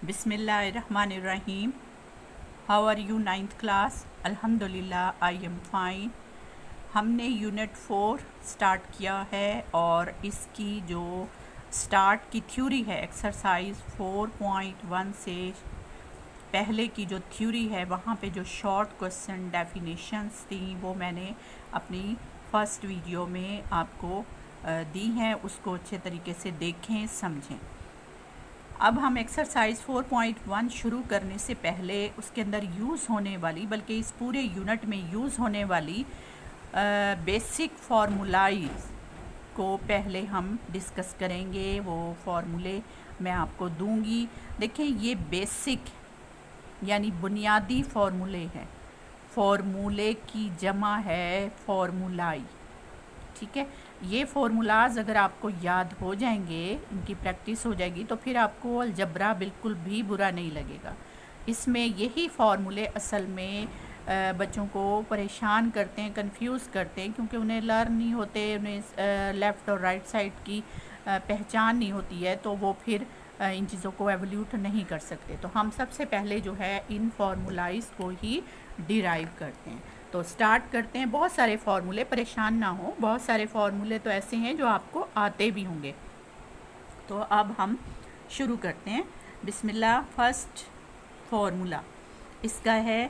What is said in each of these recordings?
बिस्मिल्लाहिर्रहमानिर्रहीम। How are you ninth class? अल्हम्दुलिल्लाह I am fine. हमने यूनिट 4 स्टार्ट किया है और इसकी जो स्टार्ट की थ्योरी है एक्सरसाइज 4.1 से पहले की जो थ्योरी है वहाँ पे जो शॉर्ट क्वेश्चन डेफिनेशंस थी वो मैंने अपनी फर्स्ट वीडियो में आपको दी हैं, उसको अच्छे तरीके से देखें समझें। अब हम एक्सरसाइज 4.1 शुरू करने से पहले उसके अंदर यूज़ होने वाली, बल्कि इस पूरे यूनिट में यूज़ होने वाली बेसिक फार्मूलाइज को पहले हम डिस्कस करेंगे। वो फार्मूले मैं आपको दूंगी। देखें, ये बेसिक यानी बुनियादी फार्मूले हैं। फार्मूले की जमा है फार्मूलाई, ठीक है। ये फार्मूलाज अगर आपको याद हो जाएंगे, इनकी प्रैक्टिस हो जाएगी, तो फिर आपको अलजबरा बिल्कुल भी बुरा नहीं लगेगा। इसमें यही फार्मूले असल में बच्चों को परेशान करते हैं, कंफ्यूज करते हैं, क्योंकि उन्हें लर्न नहीं होते, उन्हें लेफ़्ट और राइट साइड की पहचान नहीं होती है, तो वो फिर इन चीज़ों को एवोल्यूट नहीं कर सकते। तो हम सबसे पहले जो है इन फार्मूलाइज को ही डिराइव करते हैं। तो स्टार्ट करते हैं। बहुत सारे फार्मूले, परेशान ना हो, बहुत सारे फार्मूले तो ऐसे हैं जो आपको आते भी होंगे। तो अब हम शुरू करते हैं। बिस्मिल्लाह। फर्स्ट फार्मूला इसका है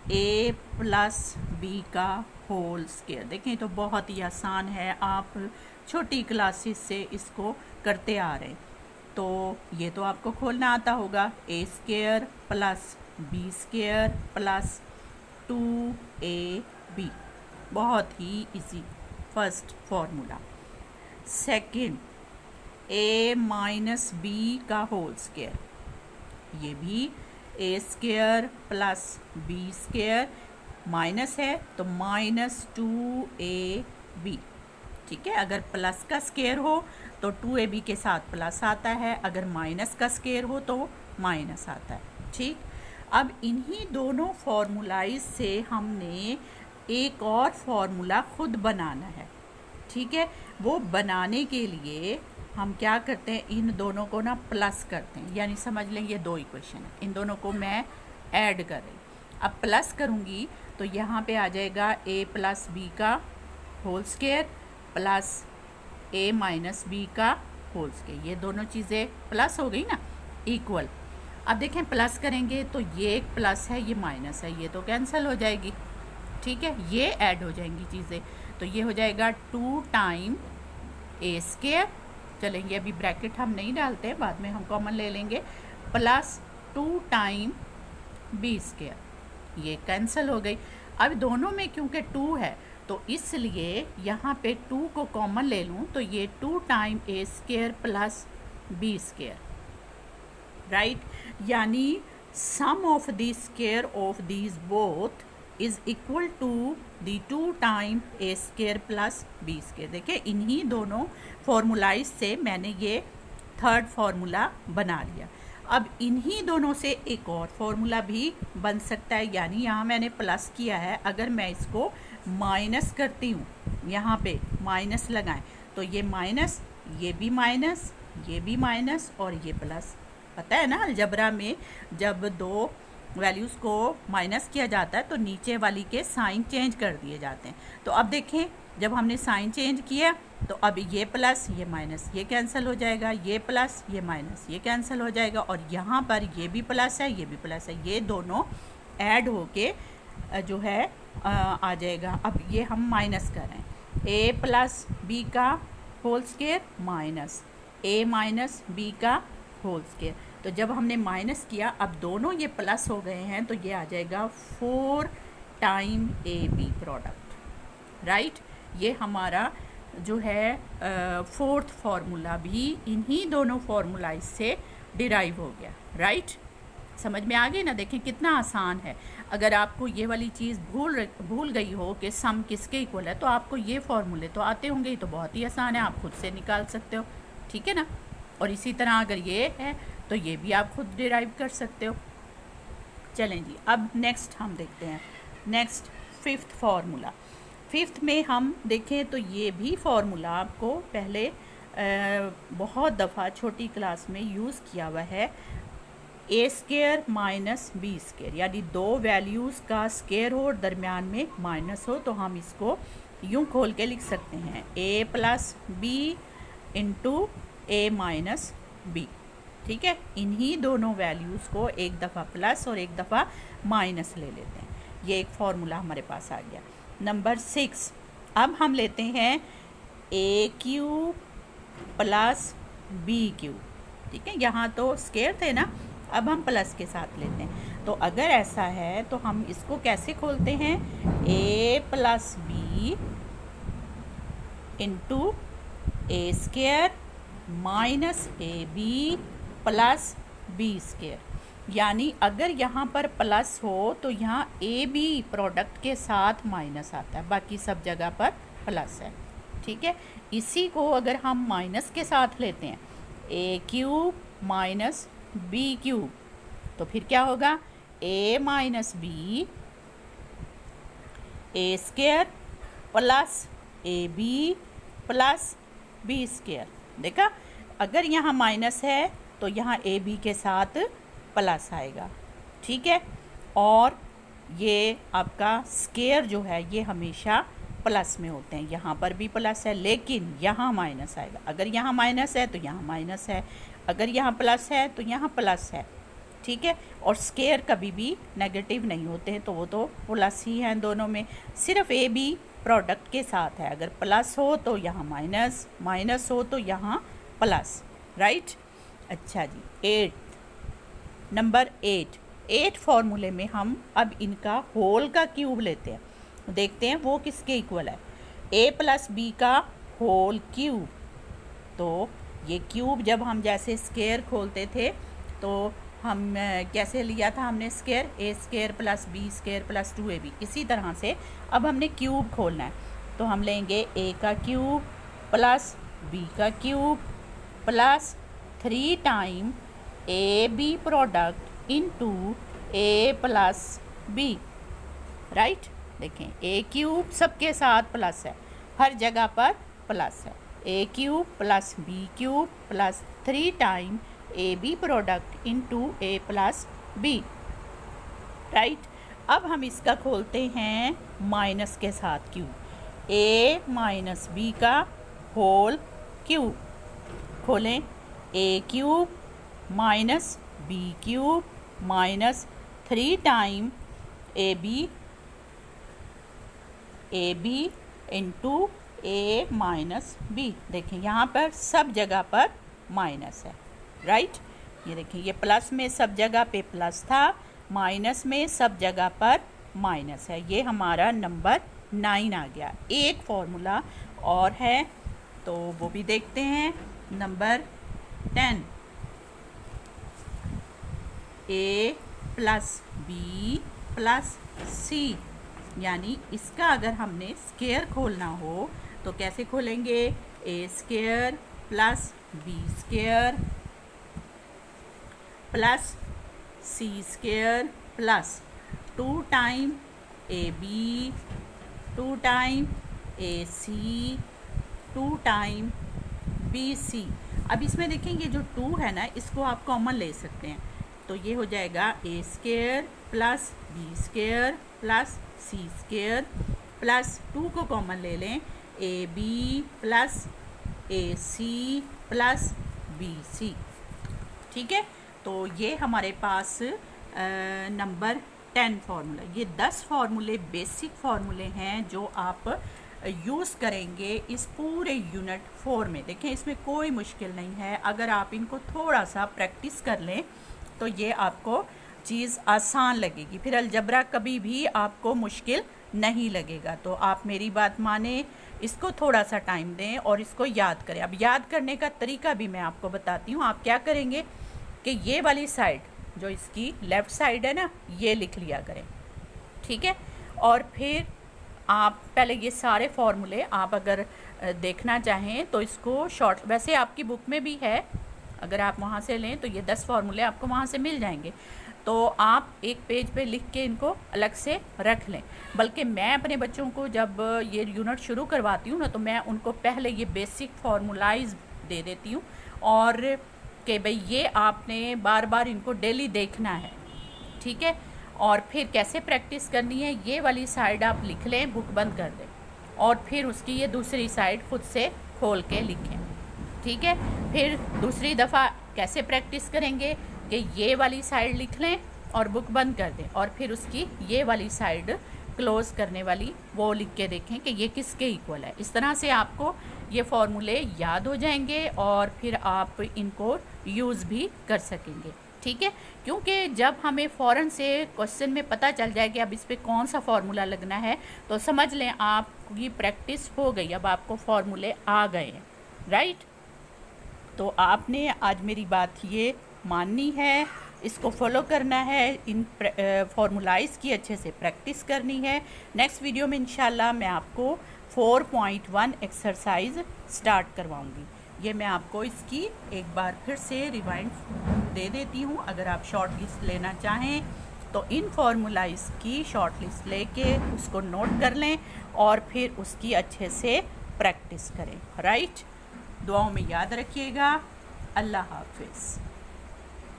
a प्लस बी का होल स्क्वायर। देखें, तो बहुत ही आसान है, आप छोटी क्लासेस से इसको करते आ रहे हैं। तो ये तो आपको खोलना आता होगा। a square plus B square plus 2ab, बहुत ही easy first formula. Second, a minus B का होल स्क्वायर, ये भी a square plus B square, minus है तो माइनस 2ab, ठीक है। अगर प्लस का स्क्वायर हो तो 2ab के साथ प्लस आता है, अगर माइनस का स्क्वायर हो तो माइनस आता है, ठीक। अब इन्हीं दोनों फार्मूलाइज से हमने एक और फार्मूला खुद बनाना है, ठीक है। वो बनाने के लिए हम क्या करते हैं, इन दोनों को ना प्लस करते हैं, यानी समझ लें ये दो इक्वेशन है, इन दोनों को मैं ऐड कर रही हूँ। अब प्लस करूँगी तो यहाँ पे आ जाएगा a प्लस बी का whole square plus a minus B का होल स्क्वायर। ये दोनों चीज़ें प्लस हो गई ना, इक्वल। अब देखें, प्लस करेंगे तो ये एक प्लस है, ये माइनस है, ये तो कैंसिल हो जाएगी, ठीक है। ये ऐड हो जाएंगी चीज़ें, तो ये हो जाएगा 2 टाइम a स्क्वायर, चलेंगे अभी ब्रैकेट हम नहीं डालते, बाद में हम कॉमन ले लेंगे, प्लस 2 टाइम b स्क्वायर, ये कैंसिल हो गई। अब दोनों में क्योंकि 2 है तो इसलिए यहाँ पे 2 को कॉमन ले लूँ, तो ये 2 time a square plus b square, right. यानी sum of the square of these both is equal to the 2 time a square plus b square. देखिए, इन्हीं दोनों फार्मूलाइज से मैंने ये थर्ड फार्मूला बना लिया। अब इन्हीं दोनों से एक और फार्मूला भी बन सकता है, यानी यहाँ मैंने प्लस किया है, अगर मैं इसको माइनस करती हूँ, यहाँ पे माइनस लगाएं, तो ये माइनस, ये भी माइनस, ये भी माइनस और ये प्लस। पता है ना, अलजबरा में जब दो वैल्यूज़ को माइनस किया जाता है तो नीचे वाली के साइन चेंज कर दिए जाते हैं। तो अब देखें, जब हमने साइन चेंज किया तो अब ये प्लस ये माइनस ये कैंसिल हो जाएगा, ये प्लस ये माइनस ये कैंसिल हो जाएगा, और यहाँ पर ये भी प्लस है ये भी प्लस है, ये दोनों ऐड होके जो है आ जाएगा। अब ये हम माइनस कर रहे हैं, a प्लस बी का whole square minus a minus B का होल स्क्वायर। तो जब हमने माइनस किया, अब दोनों ये प्लस हो गए हैं, तो ये आ जाएगा 4 टाइम ab प्रोडक्ट, राइट। ये हमारा जो है फोर्थ फार्मूला भी इन्हीं दोनों फार्मूलाइज से डिराइव हो गया, राइट। समझ में आ गई ना? देखें कितना आसान है। अगर आपको ये वाली चीज़ भूल गई हो कि सम किसके इक्वल है, तो आपको ये फार्मूले तो आते होंगे, तो बहुत ही आसान है, आप खुद से निकाल सकते हो, ठीक है ना। और इसी तरह अगर ये है तो ये भी आप खुद डिराइव कर सकते हो। चलें जी, अब नेक्स्ट हम देखते हैं। Next fifth formula. फिफ्थ में हम देखें तो ये भी फार्मूला आपको पहले बहुत दफ़ा छोटी क्लास में यूज़ किया हुआ है। ए स्केयर माइनस बी स्केयर, यानी दो वैल्यूज़ का स्केयर हो और दरमियान में माइनस हो, तो हम इसको यूँ खोल के लिख सकते हैं A plus B into A minus B. ठीक है, इन्हीं दोनों वैल्यूज़ को एक दफ़ा प्लस और एक दफ़ा माइनस ले लेते हैं। ये एक फॉर्मूला हमारे पास आ गया। नंबर 6, अब हम लेते हैं A cube plus B cube. ठीक है, यहाँ तो स्केयर थे ना, अब हम प्लस के साथ लेते हैं। तो अगर ऐसा है तो हम इसको कैसे खोलते हैं, A plus B into A square minus A B plus B square. यानी अगर यहाँ पर प्लस हो तो यहाँ ए बी प्रोडक्ट के साथ माइनस आता है, बाकी सब जगह पर प्लस है। ठीक है, इसी को अगर हम माइनस के साथ लेते हैं A cube minus B cube, तो फिर क्या होगा, A minus B A square plus A B plus B square. देखा, अगर यहाँ माइनस है तो यहाँ ए बी के साथ प्लस आएगा। ठीक है, और ये आपका स्केयर जो है ये हमेशा प्लस में होते हैं। यहाँ पर भी प्लस है लेकिन यहाँ माइनस आएगा। अगर यहाँ माइनस है तो यहाँ माइनस है, अगर यहाँ प्लस है तो यहाँ प्लस है। ठीक है, और स्केयर कभी भी नेगेटिव नहीं होते हैं, तो वो तो प्लस ही हैं दोनों में। सिर्फ ए बी प्रोडक्ट के साथ है, अगर प्लस हो तो यहाँ माइनस, माइनस हो तो यहाँ प्लस। राइट, अच्छा जी। 8 नंबर 8 फॉर्मूले में हम अब इनका होल का क्यूब लेते हैं, देखते हैं वो किसके इक्वल है। ए प्लस बी का होल क्यूब, तो ये क्यूब जब हम जैसे स्केयर खोलते थे तो हम कैसे लिया था हमने square, A square plus B square plus 2ab। इसी तरह से अब हमने क्यूब खोलना है, तो हम लेंगे ए का क्यूब प्लस बी का cube plus 3 time A B product into A plus B. Right, देखें ए क्यूब सबके साथ प्लस है, हर जगह पर प्लस है। A cube plus B cube plus 3 time A B product into A plus B. Right, अब हम इसका खोलते हैं माइनस के साथ क्यूब, ए माइनस बी का होल क्यूब। खोलें, A cube minus B cube minus 3 time A B into A minus B. देखें यहाँ पर सब जगह पर माइनस है। राइट, ये देखिए ये प्लस में सब जगह पे प्लस था, माइनस में सब जगह पर माइनस है। ये हमारा नंबर 9 आ गया। एक फॉर्मूला और है तो वो भी देखते हैं। नंबर 10, ए प्लस बी प्लस सी, यानी इसका अगर हमने स्केयर खोलना हो तो कैसे खोलेंगे, A square plus B square plus C square plus 2 time A B 2 time A C 2 time B C. अब इसमें देखेंगे जो 2 है ना, इसको आप कॉमन ले सकते हैं, तो ये हो जाएगा A square plus B square plus C square plus 2 को कॉमन ले लें, A B plus A C plus B C. ठीक है, तो ये हमारे पास नंबर 10 फार्मूला। ये 10 फार्मूले बेसिक फार्मूले हैं जो आप यूज़ करेंगे इस पूरे यूनिट 4 में। देखें इसमें कोई मुश्किल नहीं है, अगर आप इनको थोड़ा सा प्रैक्टिस कर लें तो ये आपको चीज़ आसान लगेगी, फिर अलजबरा कभी भी आपको मुश्किल नहीं लगेगा। तो आप मेरी बात माने, इसको थोड़ा सा टाइम दें और इसको याद करें। अब याद करने का तरीका भी मैं आपको बताती हूँ। आप क्या करेंगे कि ये वाली साइड जो इसकी लेफ़्ट साइड है ना, ये लिख लिया करें। ठीक है, और फिर आप पहले ये सारे फार्मूले आप अगर देखना चाहें तो इसको शॉर्ट, वैसे आपकी बुक में भी है, अगर आप वहाँ से लें तो ये 10 फार्मूले आपको वहाँ से मिल जाएंगे। तो आप एक पेज पे लिख के इनको अलग से रख लें। बल्कि मैं अपने बच्चों को जब ये यूनिट शुरू करवाती हूँ ना, तो मैं उनको पहले ये बेसिक फार्मूलाइज दे देती हूँ और कि भाई ये आपने बार बार इनको डेली देखना है, ठीक है। और फिर कैसे प्रैक्टिस करनी है, ये वाली साइड आप लिख लें, बुक बंद कर दें, और फिर उसकी ये दूसरी साइड खुद से खोल के लिखें, ठीक है। फिर दूसरी दफ़ा कैसे प्रैक्टिस करेंगे कि ये वाली साइड लिख लें और बुक बंद कर दें, और फिर उसकी ये वाली साइड क्लोज़ करने वाली वो लिख के देखें कि ये किसके इक्वल है। इस तरह से आपको ये फॉर्मूले याद हो जाएंगे और फिर आप इनको यूज़ भी कर सकेंगे, ठीक है। क्योंकि जब हमें फ़ौरन से क्वेश्चन में पता चल जाए कि अब इस पर कौन सा फार्मूला लगना है, तो समझ लें आपकी प्रैक्टिस हो गई, अब आपको फार्मूले आ गए हैं, राइट। तो आपने आज मेरी बात ये माननी है, इसको फॉलो करना है, इन फार्मूलाइज़ की अच्छे से प्रैक्टिस करनी है। नेक्स्ट वीडियो में इंशाल्लाह मैं आपको 4.1 एक्सरसाइज स्टार्ट करवाऊंगी। ये मैं आपको इसकी एक बार फिर से रिवाइंड दे देती हूँ। अगर आप शॉर्ट लिस्ट लेना चाहें तो इन फार्मूलाइज़ की शॉर्ट लिस्ट लेके उसको नोट कर लें और फिर उसकी अच्छे से प्रैक्टिस करें, राइट। दुआओं में याद रखिएगा। अल्लाह हाफिज़।